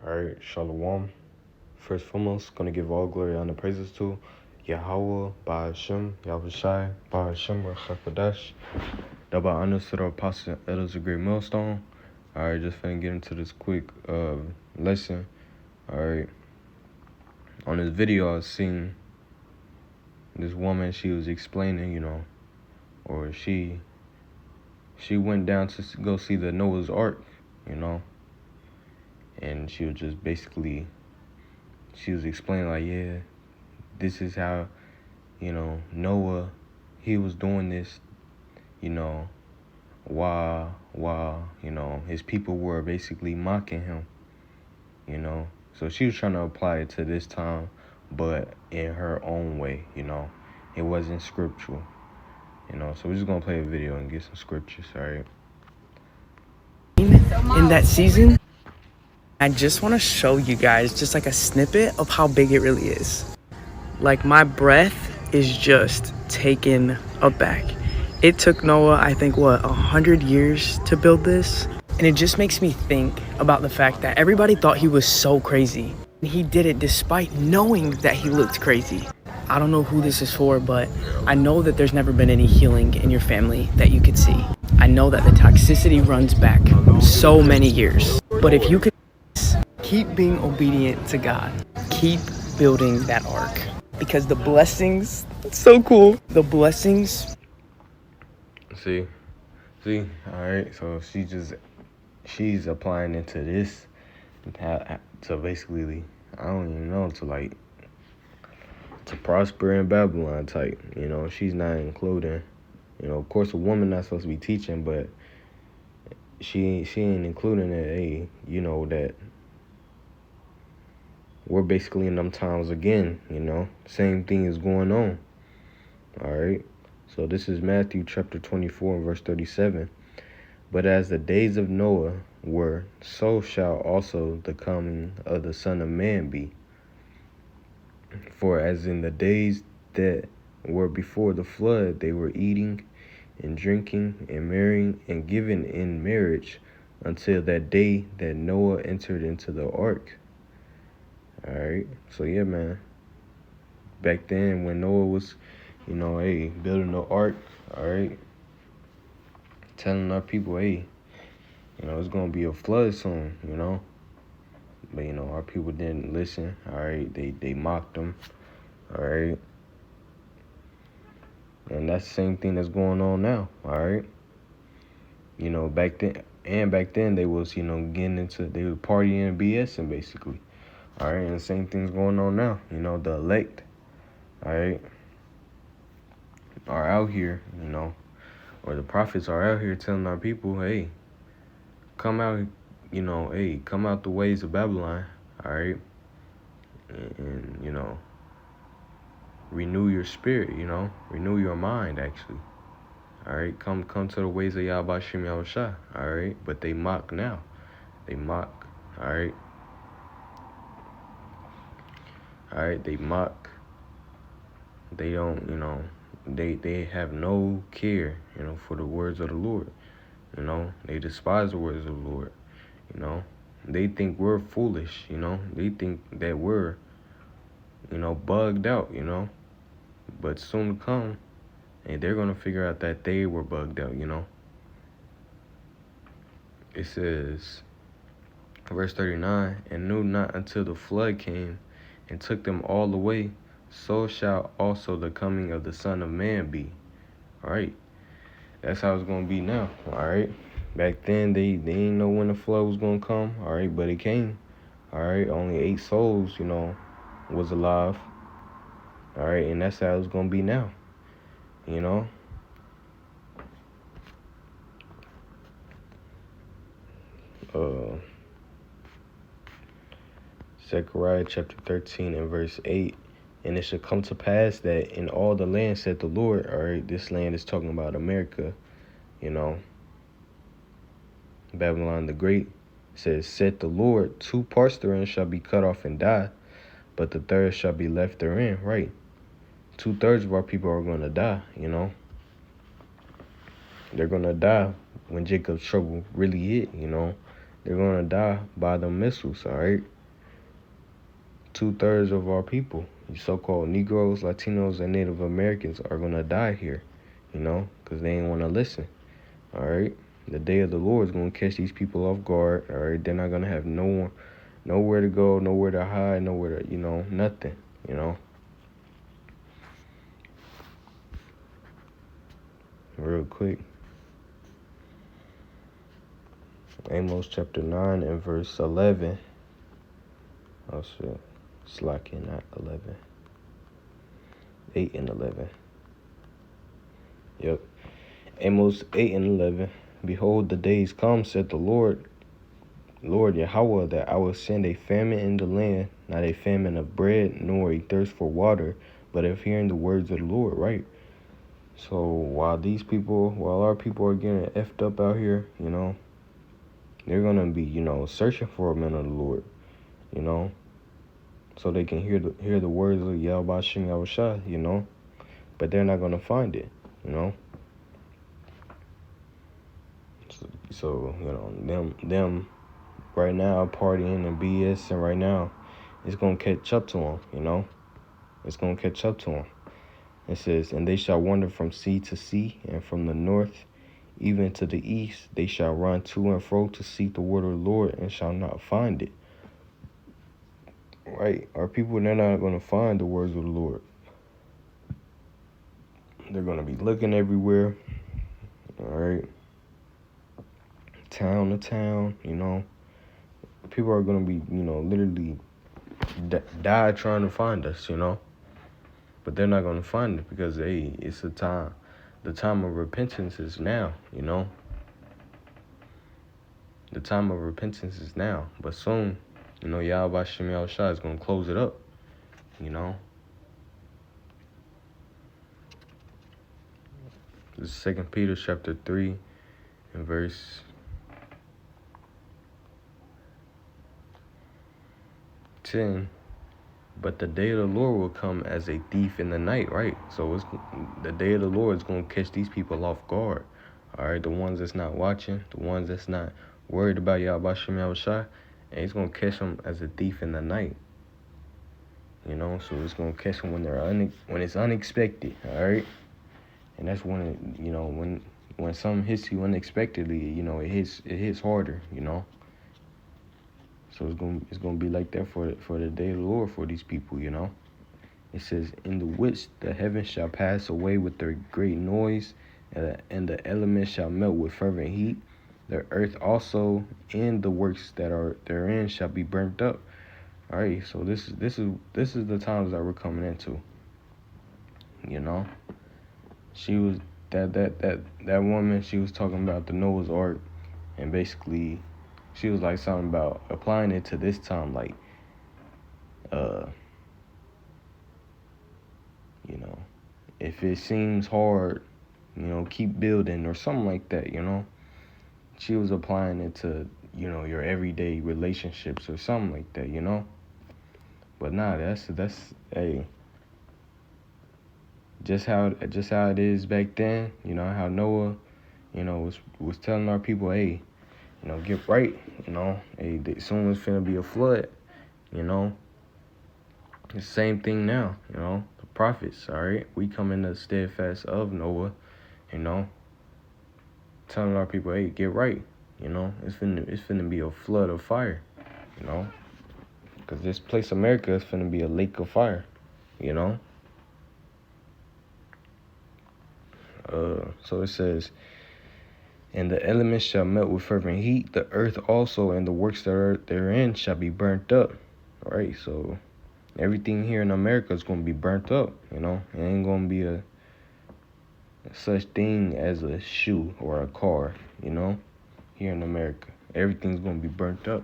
Alright, Shalom. First and foremost, gonna give all glory and praises to Yahweh, Ba'ashem, Yahushai, Ba'ashem, Rachakadash. Double honors to the apostle elders of Great Millstone. Alright, just finna get into this quick lesson. Alright, on this video I seen this woman, she was explaining, or she went down to go see the Noah's Ark, and she was just basically, she was explaining like, yeah, this is how, Noah, he was doing this, while, his people were basically mocking him, So she was trying to apply it to this time, but in her own way, It wasn't scriptural, So we're just going to play a video and get some scriptures, all right? In that season, I just want to show you guys just like a snippet of how big it really is. Like, my breath is just taken aback. It took Noah, I think, 100 years to build this? And it just makes me think about the fact that everybody thought he was so crazy. And he did it despite knowing that he looked crazy. I don't know who this is for, but I know that there's never been any healing in your family that you could see. I know that the toxicity runs back so many years. But if you could keep being obedient to God, keep building that ark, because the blessings, it's so cool. The blessings. See, all right, so she's applying it to this, to basically, I don't even know, to prosper in Babylon type, she's not including, of course a woman not supposed to be teaching, but she ain't including that, that we're basically in them times again, same thing is going on, all right? So this is Matthew chapter 24 verse 37. But as the days of Noah were, so shall also the coming of the Son of Man be. For as in the days that were before the flood, they were eating and drinking and marrying and giving in marriage until that day that Noah entered into the ark. All right. So, yeah, man. Back then when Noah was, building the ark, all right, telling our people, hey, it's going to be a flood soon, But, our people didn't listen, all right? They mocked them, all right? And that's the same thing that's going on now, all right? Back then they was, getting into, they were partying and BSing basically, all right? And the same thing's going on now, the elect, all right, are out here, or the prophets are out here telling our people, hey, come out, come out the ways of Babylon, all right? And renew your spirit, renew your mind, actually. All right, come to the ways of Yahweh Shem Yahushua, all right? But they mock now. They mock, all right? All right, they mock. They don't, they have no care, for the words of the Lord. They despise the words of the Lord, They think we're foolish, They think that we're, bugged out, But soon to come, and they're going to figure out that they were bugged out, It says, verse 39, and knew not until the flood came and took them all away, so shall also the coming of the Son of Man be. All right. That's how it's going to be now. All right. Back then, they didn't know when the flood was going to come. All right. But it came. All right. Only 8 souls, was alive. All right. And that's how it's going to be now. Zechariah chapter 13 and verse 8. And it shall come to pass that in all the land, said the Lord, all right, this land is talking about America, Babylon the Great, says, said the Lord, 2 parts therein shall be cut off and die, but the third shall be left therein, right? 2/3 of our people are going to die, They're going to die when Jacob's trouble really hit, They're gonna die by the missiles, all right? 2/3 of our people, so-called Negroes, Latinos, and Native Americans, are gonna die here, because they ain't want to listen, all right? The day of the Lord is gonna catch these people off guard, all right? They're not gonna have nowhere to go, nowhere to hide, nowhere to, nothing, Real quick. Amos chapter 9 and verse 11. Oh shit. Slacking, not 11. 8 and 11. Yep. Amos 8 and 11. Behold, the days come, said the Lord Yahweh, that I will send a famine in the land, not a famine of bread, nor a thirst for water, but of hearing the words of the Lord, right? So while our people are getting effed up out here, they're gonna be, searching for a man of the Lord, so they can hear the words of Yahweh Shem Yahushua, but they're not gonna find it, So them right now partying and BS, and right now it's gonna catch up to them, It's gonna catch up to them. It says, and they shall wander from sea to sea, and from the north even to the east. They shall run to and fro to seek the word of the Lord, and shall not find it. Right? Our people, they're not going to find the words of the Lord. They're going to be looking everywhere. All right? Town to town, People are going to be, literally die trying to find us, But they're not going to find it because, hey, it's a time. The time of repentance is now, The time of repentance is now. But soon, Yahweh Shem Yahushua is going to close it up, This is 2 Peter chapter 3 and verse 10. But the day of the Lord will come as a thief in the night, right? So the day of the Lord is going to catch these people off guard. All right, the ones that's not watching, the ones that's not worried about Yahweh Shem Yahushua, and he's going to catch them as a thief in the night. So it's going to catch them when it's unexpected, all right? And that's when when something hits you unexpectedly, it hits harder, So it's gonna be like that for the day of the Lord for these people, It says, in the which the heavens shall pass away with their great noise, and the elements shall melt with fervent heat. The earth also and the works that are therein shall be burnt up. All right, so this is the times that we're coming into. She was that woman. She was talking about the Noah's Ark, and basically, she was like something about applying it to this time, like, if it seems hard, keep building or something like that, She was applying it to, your everyday relationships or something like that, But nah, that's hey, just how it is back then, how Noah, was telling our people, hey, get right, hey, soon it's finna be a flood, The same thing now, the prophets, all right? We come in the steadfast of Noah, telling our people, hey, get right, It's finna be a flood of fire, Because this place, America, is finna be a lake of fire, So it says, and the elements shall melt with fervent heat. The earth also and the works that are therein shall be burnt up. All right, so everything here in America is going to be burnt up, It ain't going to be a such thing as a shoe or a car, here in America. Everything's going to be burnt up.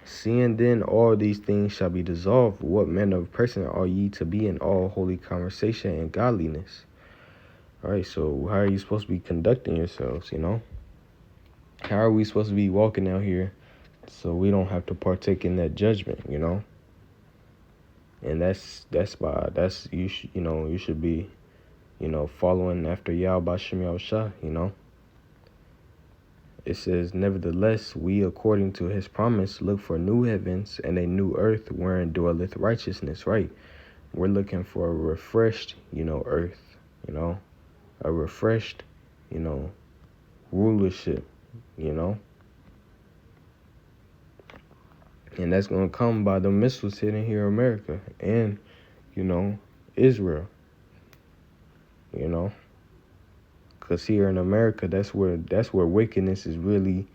Seeing then all these things shall be dissolved, what manner of person are ye to be in all holy conversation and godliness? All right, so how are you supposed to be conducting yourselves, How are we supposed to be walking out here so we don't have to partake in that judgment, And you should be, following after Yahweh Shem Yahushua, it says, nevertheless, we, according to his promise, look for new heavens and a new earth wherein dwelleth righteousness, right? We're looking for a refreshed, earth, a refreshed, rulership, and that's going to come by the missiles hitting here in America and, Israel, because here in America, that's where wickedness is really,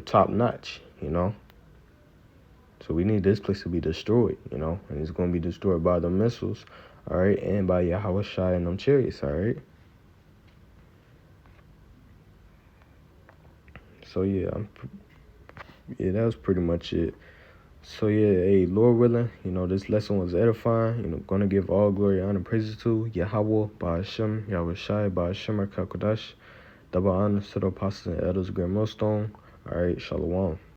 top notch, So we need this place to be destroyed, and it's going to be destroyed by the missiles, all right, and by Yahweh Shai and them chariots, all right. So yeah, that was pretty much it. So yeah, hey, Lord willing, this lesson was edifying. Gonna give all glory, honor, praises to Yahweh, Ba'ashem, Yahweh Shai, Ba'ashem, HaKadosh, double honor to the apostles and elders, Grand Millstone. All right, Shalom.